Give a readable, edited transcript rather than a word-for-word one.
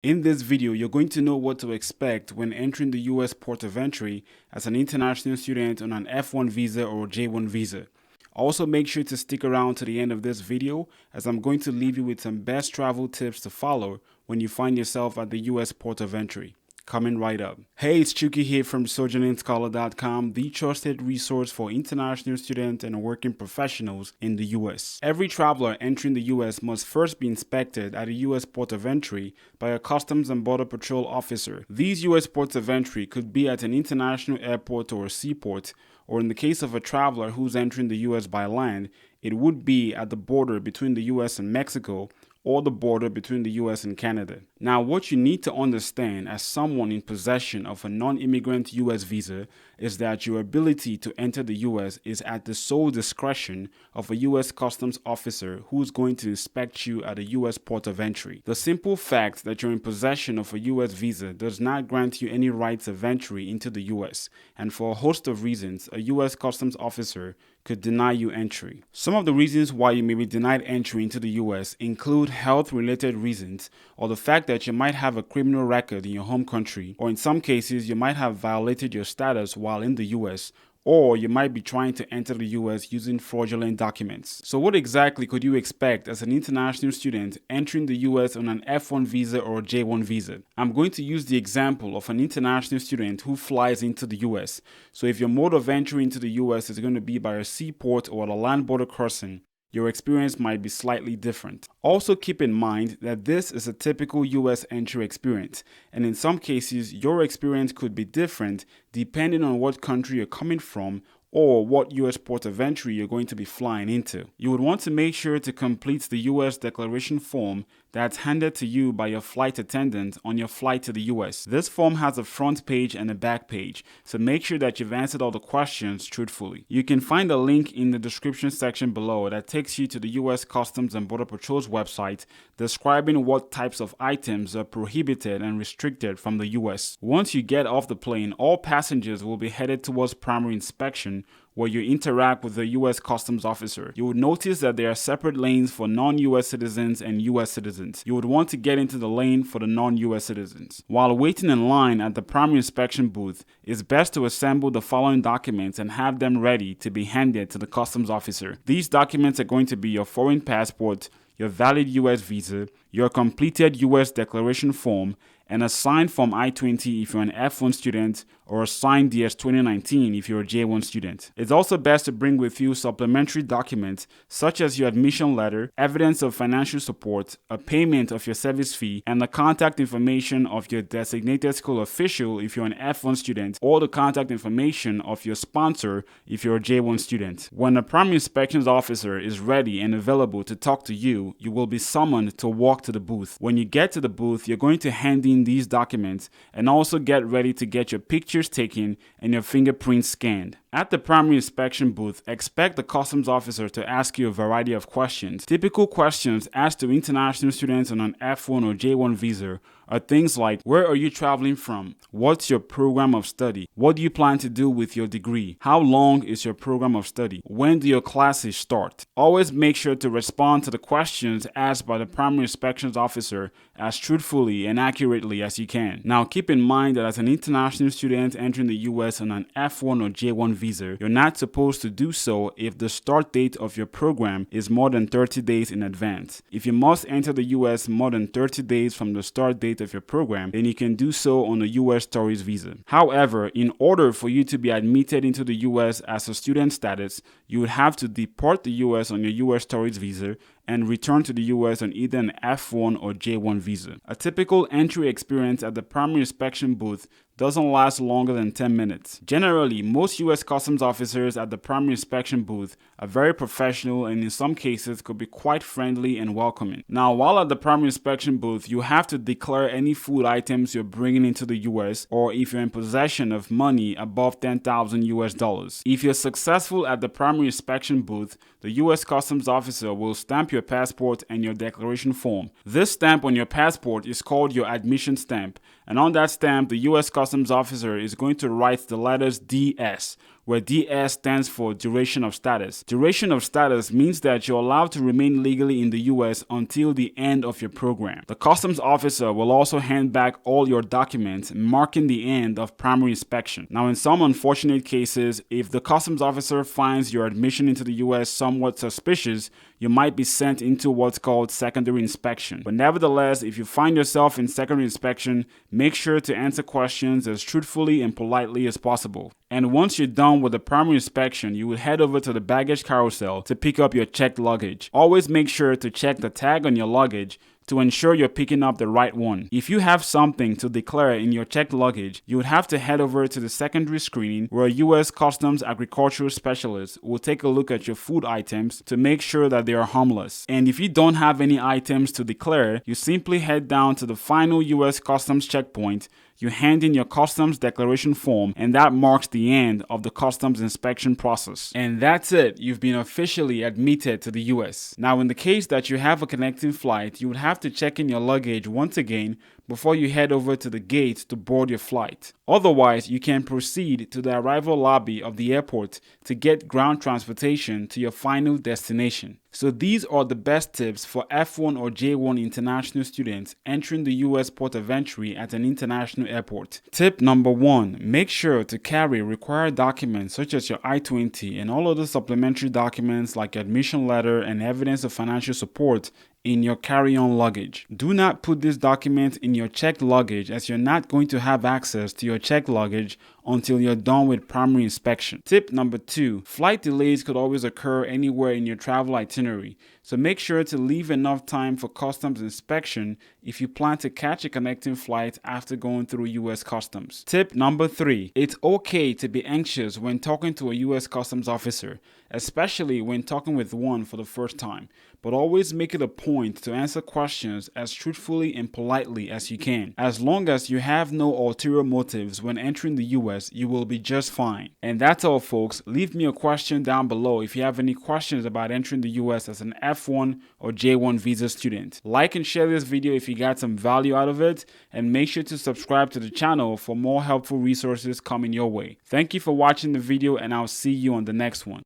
In this video, you're going to know what to expect when entering the US port of entry as an international student on an F1 visa or J1 visa. Also, make sure to stick around to the end of this video as I'm going to leave you with some best travel tips to follow when you find yourself at the US port of entry. Coming right up. Hey, it's Chuki here from SojourneringScholar.com, the trusted resource for international students and working professionals in the US. Every traveler entering the US must first be inspected at a US port of entry by a Customs and Border Patrol officer. These US ports of entry could be at an international airport or a seaport, or in the case of a traveler who's entering the US by land, it would be at the border between the US and Mexico, or the border between the US and Canada. Now, what you need to understand as someone in possession of a non-immigrant US visa is that your ability to enter the US is at the sole discretion of a US customs officer who's going to inspect you at a US port of entry. The simple fact that you're in possession of a US visa does not grant you any rights of entry into the US, and for a host of reasons, a US customs officer could deny you entry. Some of the reasons why you may be denied entry into the US include health-related reasons, or the fact that you might have a criminal record in your home country, or in some cases you might have violated your status while in the US, or you might be trying to enter the US using fraudulent documents. So what exactly could you expect as an international student entering the US on an F1 visa or J1 visa? I'm going to use the example of an international student who flies into the US. So if your mode of entry into the US is going to be by a seaport or at a land border crossing, your experience might be slightly different. Also keep in mind that this is a typical US entry experience, and in some cases your experience could be different depending on what country you're coming from or what US port of entry you're going to be flying into. You would want to make sure to complete the US declaration form that's handed to you by your flight attendant on your flight to the US. This form has a front page and a back page, so make sure that you've answered all the questions truthfully. You can find a link in the description section below that takes you to the US Customs and Border Patrol's website describing what types of items are prohibited and restricted from the US. Once you get off the plane, all passengers will be headed towards primary inspection, where you interact with the U.S. Customs officer. You would notice that there are separate lanes for non-U.S. citizens and U.S. citizens. You would want to get into the lane for the non-U.S. citizens. While waiting in line at the primary inspection booth, it's best to assemble the following documents and have them ready to be handed to the customs officer. These documents are going to be your foreign passport, your valid U.S. visa, your completed U.S. declaration form, and a signed Form I-20 if you're an F1 student, or a signed DS 2019 if you're a J1 student. It's also best to bring with you supplementary documents such as your admission letter, evidence of financial support, a payment of your service fee, and the contact information of your designated school official if you're an F1 student, or the contact information of your sponsor if you're a J1 student. When a primary inspections officer is ready and available to talk to you, you will be summoned to walk to the booth. When you get to the booth, you're going to hand in these documents and also get ready to get your pictures taken and your fingerprints scanned. At the primary inspection booth, expect the customs officer to ask you a variety of questions. Typical questions asked to international students on an F1 or J1 visa are things like, where are you traveling from? What's your program of study? What do you plan to do with your degree? How long is your program of study? When do your classes start? Always make sure to respond to the questions asked by the primary inspections officer as truthfully and accurately as you can. Now keep in mind that as an international student entering the US on an F1 or J1 visa, you're not supposed to do so if the start date of your program is more than 30 days in advance. If you must enter the US more than 30 days from the start date of your program, then you can do so on a US tourist visa. However, in order for you to be admitted into the US as a student status, you would have to depart the US on your US tourist visa and return to the US on either an F1 or J1 visa. A typical entry experience at the primary inspection booth doesn't last longer than 10 minutes. Generally, most US customs officers at the primary inspection booth are very professional and in some cases could be quite friendly and welcoming. Now, while at the primary inspection booth, you have to declare any food items you're bringing into the US, or if you're in possession of money above 10,000 US dollars. If you're successful at the primary inspection booth, the US customs officer will stamp your passport and your declaration form. This stamp on your passport is called your admission stamp, and on that stamp, the US customs officer is going to write the letters DS, where DS stands for duration of status. Duration of status means that you're allowed to remain legally in the US until the end of your program. The customs officer will also hand back all your documents, marking the end of primary inspection. Now, in some unfortunate cases, if the customs officer finds your admission into the US somewhat suspicious, you might be sent into what's called secondary inspection. But nevertheless, if you find yourself in secondary inspection, make sure to answer questions as truthfully and politely as possible. And once you're done with the primary inspection, you will head over to the baggage carousel to pick up your checked luggage. Always make sure to check the tag on your luggage to ensure you're picking up the right one. If you have something to declare in your checked luggage, you would have to head over to the secondary screening where a U.S. Customs Agricultural Specialist will take a look at your food items to make sure that they are harmless. And if you don't have any items to declare, you simply head down to the final U.S. Customs checkpoint. You hand in your customs declaration form, and that marks the end of the customs inspection process. And that's it. You've been officially admitted to the US. Now, in the case that you have a connecting flight, you would have to check in your luggage once again before you head over to the gate to board your flight. Otherwise, you can proceed to the arrival lobby of the airport to get ground transportation to your final destination. So these are the best tips for F1 or J1 international students entering the US port of entry at an international airport. Tip number 1, make sure to carry required documents such as your I-20 and all other supplementary documents like admission letter and evidence of financial support in your carry-on luggage. Do not put this document in your checked luggage, as you're not going to have access to your checked luggage until you're done with primary inspection. Tip number 2, flight delays could always occur anywhere in your travel itinerary, so make sure to leave enough time for customs inspection if you plan to catch a connecting flight after going through US Customs. Tip number 3, it's okay to be anxious when talking to a US Customs officer, especially when talking with one for the first time, but always make it a point to answer questions as truthfully and politely as you can. As long as you have no ulterior motives when entering the US, you will be just fine. And that's all, folks. Leave me a question down below if you have any questions about entering the US as an F1 or J1 visa student. Like and share this video if you got some value out of it, and make sure to subscribe to the channel for more helpful resources coming your way. Thank you for watching the video, and I'll see you on the next one.